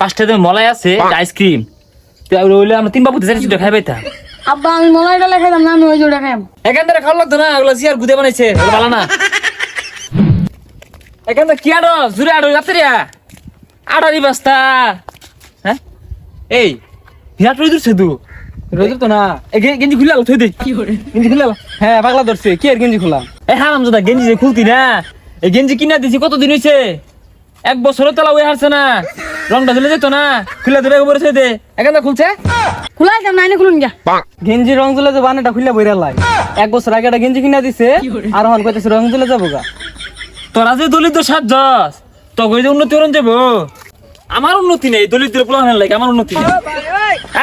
পাঁচটা দিন মলাই আছে আইসক্রিম ওইলে আমরা তিন বাবু চাইছি খাই পাইতাম। আব্বা আমি মলাইটা লেখাইতাম না, আমি ওই জোড়া খাইম। এখান থেকে খাওয়া লাগতো না, ওগুলো চেয়ার গুদে বানাইছে, ওগুলো ভালো না। এখান থেকে কি আড়ো জুড়ে আড়ো রাত্রিয়া আড়ারি বাস্তা। হ্যাঁ এই বিরাট রোদ উঠছে তো, রোদ তো না। গেঞ্জি খুলে আলো থই দে, গেঞ্জি খুলে হ্যাঁ পাগলা ধরছে কি আর গেঞ্জি খোলা। এই হারাম দাদা গেঞ্জি যে খুলতি না, এই গেঞ্জি কিনা দিছি কতদিন হয়েছে, 1 বছর তলা ওই হারছে না, রংটা ধুলে যেত না, খুলে ধরে উপরে থই দে। এখান খুলছে খুলাইতাম না, এনে খুলুন গা। গেঞ্জি রং তুলে যে বানাটা খুলে বইরা লাই 1 বছর আগে একটা গেঞ্জি কিনা দিছে আর হন কইতেছে রং তুলে যাবো গা। তোরা যে দলিত সাজস তখন যে উন্নতি করন যাবো, আমার উন্নতি নেই, দলিত পোলান লাগে আমার উন্নতি নেই।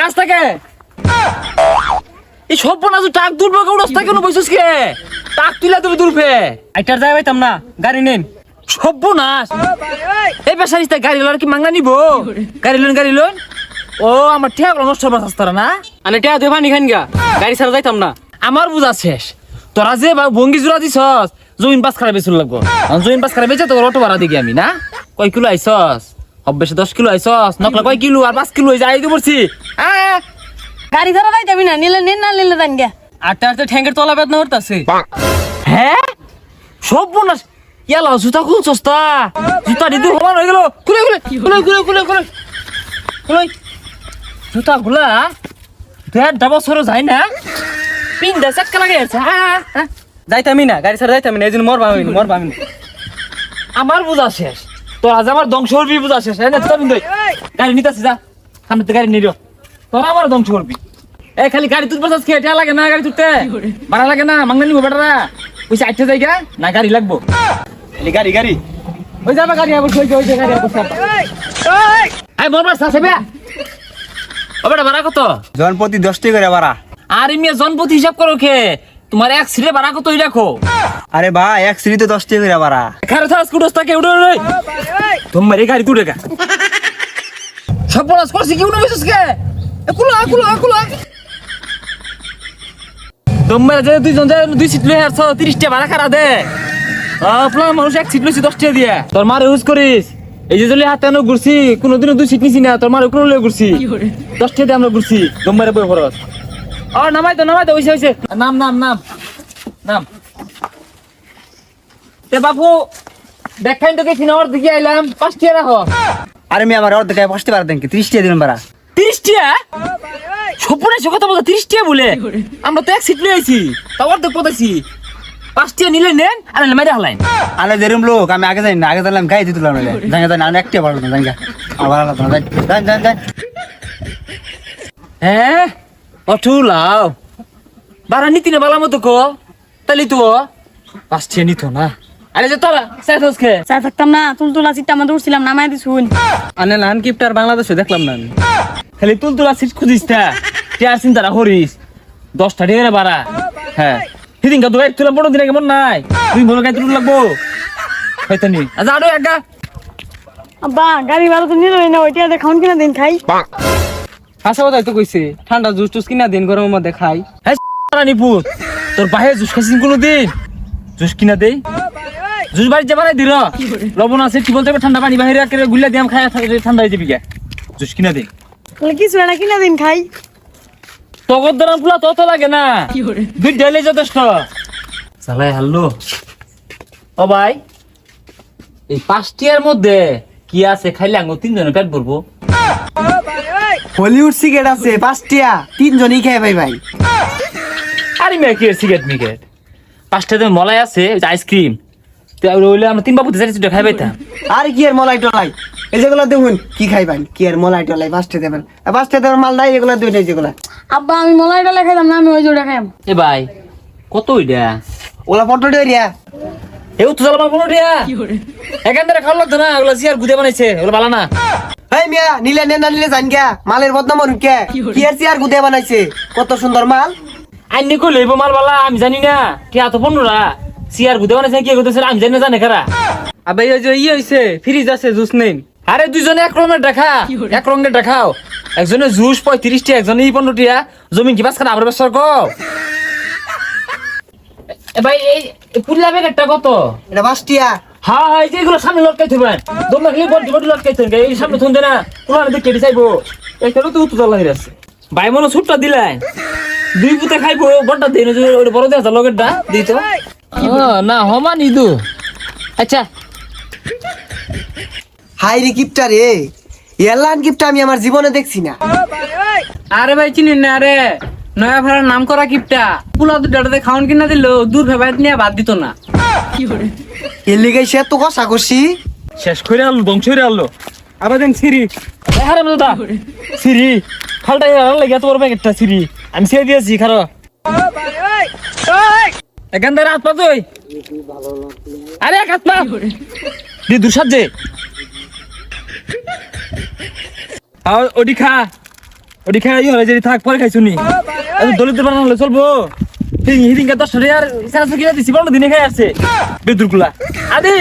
আজ থাকে এই সব না টাক দূর উড়স্তা কেন বসছিস কে, টাক তুলে তুমি দূরপে আইটার যাই পাইতাম না, গাড়ি নেন। সর্বনাশ এই পেশারিস্তা গাড়ি লোন কি মাংনা নিবো, গাড়ি লোন ও আমার ঠিক নষ্ট হবে রাস্তাটা না। আনে টিয়া দে পানি খান গা, গাড়ি ছাড়া যাইতাম না। আমার বুঝা শেষ, তোরা যে ভঙ্গি জোড়া দিছস জমিন পাস খারাপ বেচুর লাগবো, জমিন পাস খারাপ বেচে তোর অটো ভাড়া দিকে আমি না। কয় কিলো আইসস, অভ্যেসে 10 কিলো আইসস, নকলা কয় কিলো আর 5 কিলো যাই দিয়ে পড়ছি। গাড়ি ধরা যাই যাবি না, নিলে নিন না নিলে দেন গা। আটটা আটটা ঠ্যাঙ্গের তলা বেদনা হরতাছে। হ্যাঁ সর্বনাশ ইয়ালা জুতা খুল সস্তা, জুতা দিতে হমান হয়ে গেল, খুলে জুতা খুলা দেড় বছর যায় না, পিন্ডা চাক্কা লাগে যাইতামই না, গাড়ি ছাড়া যাইতামই না, এই জন্য মরবা আমি না। আমার বোঝা শেষ, তোর আজ আমার ধ্বংস করবি বোঝা শেষ। গাড়ি নিতে যা, সামনে গাড়ি নিল, তোর আমার ধ্বংস করবি। এই খালি গাড়ি তুলতে খেয়ে লাগে না, গাড়ি তুলতে ভাড়া লাগে না, মাংনা নিবো বেটারা পয়সা 8 জায়গা না গাড়ি লাগবো, গাড়ি ওই যাবে গাড়ি আবার গাড়ি মরবার সাসেবে ও বেটা ভাড়া কত? জনপ্রতি 10 টাকা করে ভাড়া। আরে মিয়া জনপতি হিসাব করো কে, তোমার এক সিটে ভাড়া কত রাখো? আরে ভাই এক সিঁড়িতে 10 টাকা করে ভাড়া। খারে থাস কুডস্তাকে উড়ে তোমার এই গাড়ি তুলে গা সব বলাস করছি কি উড়ে বসেছ কে কুলা তোমার যে দুইজন যায় 2 সিট লই আর 30 টাকা ভাড়া খারা দে আপনার মানুষ এক সিট লইছি 10 টাকা দিয়ে তোর মারে ইউজ করিস। এই যে জলি হাতে আনো ঘুরছি কোনোদিনও 2 সিট নিছি না, তোর মারে কোনো লই ঘুরছি 10 টাকা দিয়ে আমরা ঘুরছি তোমারে বই খরচ। নামাই তো হইছে নাম তে বাপু দেখাইন তো দেখি ওর দিকে আইলাম 5 টাকা রাখো। আরে আমি আমার অর্ধেক 5 টাকা দেন কি 30 টাকা দিবেন ভাড়া। 30 টাকা সপনে কথা বলতে 30 টাকা বলে, আমরা তো এক সিট লই আইছি তা অর্ধেক পদাইছি 5 টাকা নিলে নেন আর নাহলে মাইরা হলাইন। আরে যেরম লোক আমি আগে যাই না, আগে জানলাম গাই দিতুলাম না, জানা না একটা ভাড়া দেন জানা আমার ভাড়া লাগতো না, যান হ্যাঁ অঠুলাও বারা নীতি না বালা মতো কো তালি তো 5 টাকা নিত না। আরে যে তোরা সাইথস কে চাই থাকতাম না, তুলতুলা সিটটা আমাদের উঠছিলাম, নামাই দিছুন। আনে লান কিপটার বাংলাদেশে দেখলাম না আমি। খালি তুলতুলা সিট খুঁজিস তা টিয়ার চিন্তা করিস 10 টাকা বাড়া। হ্যাঁ সেদিন কা দুই তুলা 15 দিন কেমন নাই তুই বলো গাই তুল লাগবো হয়তনি আচ্ছা আরো একা আব্বা গাড়ি ভাড়া তো নিলই না, ওইটা দেখাউন কিনা দিন খাই। হাসা কথাই তো কইছে ঠান্ডা জুস টুস কিনা দিন গরমের মধ্যে খাই। হ্যাঁ রানীপুর তোর বাহে জুস খাইছিস কোনোদিন? জুস কিনা দেই জুস বাড়িতে বানাই দিল লবণ আছে কি বলতে ঠান্ডা পানি বাহিরে একেবারে গুল্লা দিয়াম খাই ঠান্ডা হয়ে যাবি গা। জুস কিনা দেই তাহলে কিছু একটা কিনা দিন খাই। তগর দ্বারা ফুলা তত লাগে না, 2 ডালে যথেষ্ট। চালাই হাল্লো ও ভাই এই 5 টাকার মধ্যে কি আছে খাইলে আঙ্গো 3 জনের পেট ভরবো। হলিউড সিগারেট আছে 5 টাকা 3 জনই খায় ভাই। আরে মেয়ে কি সিগারেট মিগারেট 5 টাকা মলাই আছে আইসক্রিম রইলে আমরা 3 বাবু চাইছি খাই পাইতাম। আর কি আর মলাই টলাই এই যেগুলো দেখুন কি খাইবেন, কি আর মলাই টলাই 5 টাকা দেবেন, 5 টাকা দেবেন মাল নাই এগুলো দুইটাই যেগুলো। আব্বা আমি মলাইটা লেখাইতাম না, আমি ওই জোড়া খাইম। এ ভাই কত ওইটা ওগুলা ফটো ডিয়া এও তো চালাবার কোনো টিয়া এখান থেকে খাওয়া লাগতো না, ওগুলো চেয়ার গুদে বানাইছে ওগুলো ভালো না। এই মিয়া নিলে নেন না নিলে জান গিয়া মালের বদনাম হন কে কি আর চেয়ার গুদে বানাইছে কত সুন্দর মাল। আইনি কই লইব মাল বালা আমি জানি না, টিয়া তো 15টা চেয়ার গুদে বানাইছে কি করতেছে আমি জানি না, জানে কারা। আবে এই যে হইছে ফ্রিজ আছে জুস নেন। আরে দুইজনে এক রঙের দেখাও একজনে জুস 35 টাকা একজনে 15 টাকা জমিন কি বাস খানা আবার বেসর কো। এ ভাই এই পুরলা ব্যাগটা কত? এটা 5 টাকা হ্যাঁ হ্যাঁ এই যে এগুলো সামনে লটকাইতে হবে তোমরা খালি বডি বডি লটকাইতে হবে এই সামনে থন না তোমার দিকে কেটে চাইবো এইটারও তো উত্তর লাগে আছে ভাই মনে ছুটটা দিলাই দুই পুতে খাইবো বড়টা দেন ওই বড় দেয়া লগেরটা দিই তো না হমান ইদু আচ্ছা হাই রে কিপটা রে এলান কিপটা আমি আমার জীবনে দেখছি না। আরে ভাই চিনি না রে নয়া ভাড়ার নাম করা কিপটা পুলা দুটাতে খাওয়ান কিনা দিল দূর ফেবাইত নিয়ে বাদ দিত না। এর লিগে সে তো কষা করছি শেষ করে আনলো ধ্বংস করে আনলো আবার দেন সিরি হারে মতো দা সিরি খালটাই লাগে এত বড় প্যাকেটটা সিরি আমি ছেড়ে দিয়েছি খারো এখান থেকে হাত পা তুই আরে এক হাত পা দি দূর সাজে ওডি খা ই হলে যদি থাক পরে খাইছুনি দলিত বানালে চলবো হিদিনকে 10 টাকা আর সারা দিছি বড় দিনে খাই আসছে বেদুরগুলা আদি